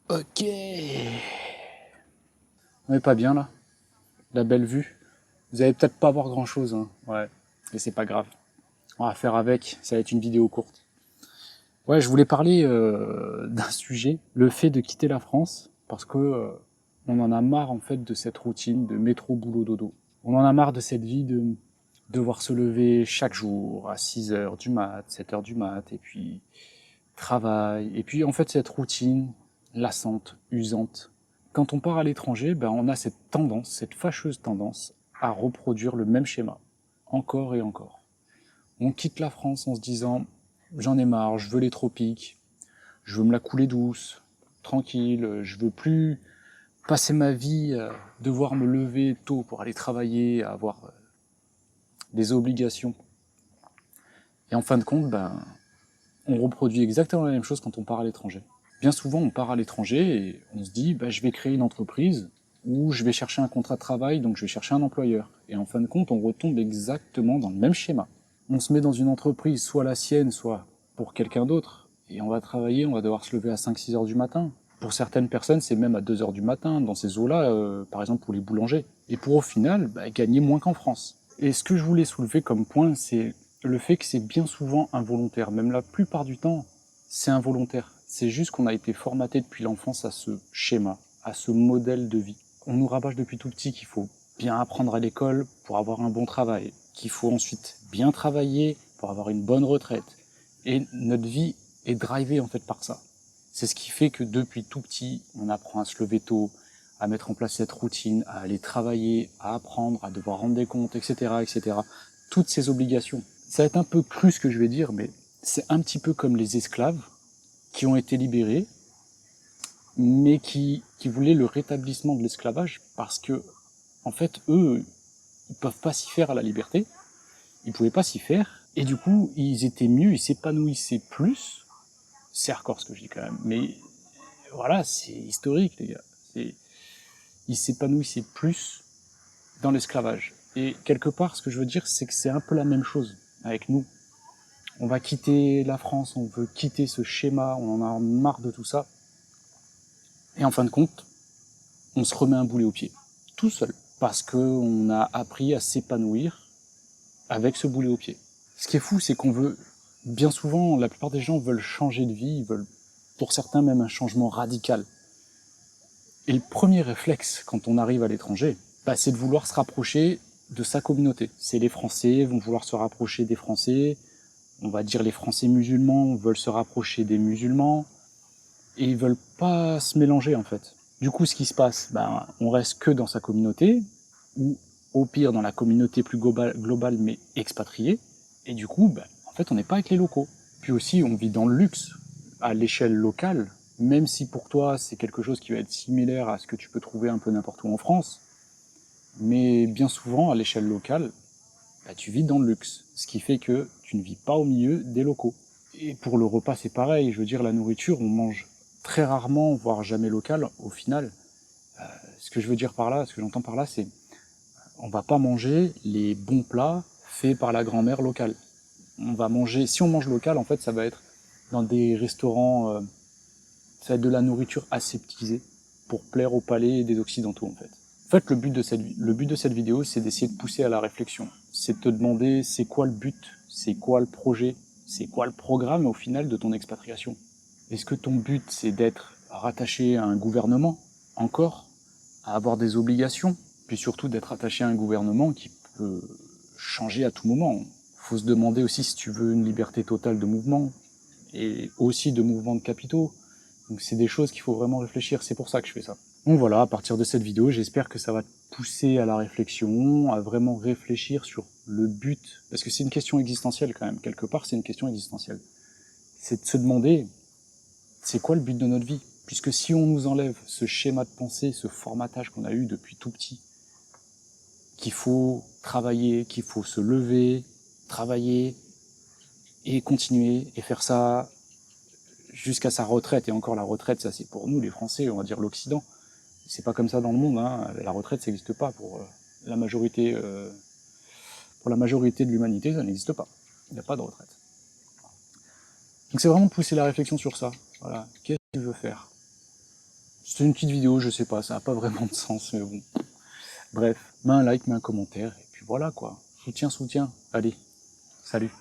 Ok. On est pas bien là? La belle vue. Vous allez peut-être pas voir grand chose, hein. Ouais. Mais c'est pas grave. On va faire avec. Ça va être une vidéo courte. Ouais, je voulais parler d'un sujet, le fait de quitter la France, parce que on en a marre en fait de cette routine de métro boulot dodo. On en a marre de cette vie de devoir se lever chaque jour à 6 heures du mat, 7 heures du mat, et puis travail, et puis en fait cette routine lassante, usante. Quand on part à l'étranger, ben, on a cette tendance, cette fâcheuse tendance à reproduire le même schéma, encore et encore. On quitte la France en se disant j'en ai marre, je veux les tropiques, je veux me la couler douce, tranquille, je veux plus passer ma vie à devoir me lever tôt pour aller travailler, à avoir des obligations. Et en fin de compte, ben, on reproduit exactement la même chose quand on part à l'étranger. Bien souvent, on part à l'étranger et on se dit bah, je vais créer une entreprise ou je vais chercher un contrat de travail, donc je vais chercher un employeur. Et en fin de compte, on retombe exactement dans le même schéma. On se met dans une entreprise, soit la sienne, soit pour quelqu'un d'autre, et on va travailler, on va devoir se lever à 5-6 heures du matin. Pour certaines personnes, c'est même à 2 heures du matin, dans ces eaux-là, par exemple pour les boulangers. Et pour au final, bah, gagner moins qu'en France. Et ce que je voulais soulever comme point, c'est le fait que c'est bien souvent involontaire. Même la plupart du temps, c'est involontaire. C'est juste qu'on a été formaté depuis l'enfance à ce schéma, à ce modèle de vie. On nous rabâche depuis tout petit qu'il faut bien apprendre à l'école pour avoir un bon travail, qu'il faut ensuite bien travailler pour avoir une bonne retraite. Et notre vie est drivée en fait par ça. C'est ce qui fait que depuis tout petit, on apprend à se lever tôt, à mettre en place cette routine, à aller travailler, à apprendre, à devoir rendre des comptes, etc., etc. Toutes ces obligations. Ça va être un peu cru ce que je vais dire, mais c'est un petit peu comme les esclaves qui ont été libérés, mais qui voulaient le rétablissement de l'esclavage parce que, en fait, eux, ils peuvent pas s'y faire à la liberté, ils pouvaient pas s'y faire, et du coup, ils étaient mieux, ils s'épanouissaient plus. C'est hardcore ce que je dis quand même, mais voilà, c'est historique, les gars. Ils s'épanouissaient plus dans l'esclavage. Et quelque part, ce que je veux dire, c'est que c'est un peu la même chose avec nous. On va quitter la France, on veut quitter ce schéma, on en a marre de tout ça. Et en fin de compte, on se remet un boulet au pied, tout seul, parce qu'on a appris à s'épanouir avec ce boulet au pied. Ce qui est fou, c'est qu'on veut, bien souvent, la plupart des gens veulent changer de vie, ils veulent, pour certains, même un changement radical. Et le premier réflexe, quand on arrive à l'étranger, bah, c'est de vouloir se rapprocher de sa communauté. C'est les Français vont vouloir se rapprocher des Français, on va dire les Français musulmans veulent se rapprocher des musulmans, et ils veulent pas se mélanger en fait. Du coup, ce qui se passe, ben, on reste que dans sa communauté, ou au pire dans la communauté plus globale mais expatriée, et du coup, ben, en fait, on n'est pas avec les locaux. Puis aussi, on vit dans le luxe, à l'échelle locale, même si pour toi c'est quelque chose qui va être similaire à ce que tu peux trouver un peu n'importe où en France, mais bien souvent, à l'échelle locale, ben, tu vis dans le luxe, ce qui fait que tu ne vis pas au milieu des locaux. Et pour le repas, c'est pareil, je veux dire, la nourriture, on mange très rarement, voire jamais local, au final. Ce que je veux dire par là, ce que j'entends par là, c'est on va pas manger les bons plats faits par la grand-mère locale. On va manger, si on mange local, en fait, ça va être dans des restaurants, ça va être de la nourriture aseptisée pour plaire au palais des occidentaux, en fait. En fait, le but de cette vidéo, c'est d'essayer de pousser à la réflexion. C'est de te demander, c'est quoi le but, c'est quoi le projet, c'est quoi le programme, au final, de ton expatriation. Est-ce que ton but, c'est d'être rattaché à un gouvernement, encore, à avoir des obligations, puis surtout d'être attaché à un gouvernement qui peut changer à tout moment. Il faut se demander aussi si tu veux une liberté totale de mouvement, et aussi de mouvement de capitaux. Donc c'est des choses qu'il faut vraiment réfléchir, c'est pour ça que je fais ça. Donc voilà, à partir de cette vidéo, j'espère que ça va te pousser à la réflexion, à vraiment réfléchir sur le but, parce que c'est une question existentielle quand même, quelque part c'est une question existentielle. C'est de se demander, c'est quoi le but de notre vie? Puisque si on nous enlève ce schéma de pensée, ce formatage qu'on a eu depuis tout petit, qu'il faut travailler, qu'il faut se lever, travailler, et continuer, et faire ça jusqu'à sa retraite, et encore la retraite, ça c'est pour nous les Français, on va dire l'Occident. C'est pas comme ça dans le monde, hein. La retraite ça n'existe pas pour la majorité de l'humanité, ça n'existe pas. Il n'y a pas de retraite. Donc c'est vraiment de pousser la réflexion sur ça. Voilà, qu'est-ce que tu veux faire? C'était une petite vidéo, je sais pas, ça n'a pas vraiment de sens, mais bon. Bref, mets un like, mets un commentaire, et puis voilà quoi. Soutien. Allez, salut.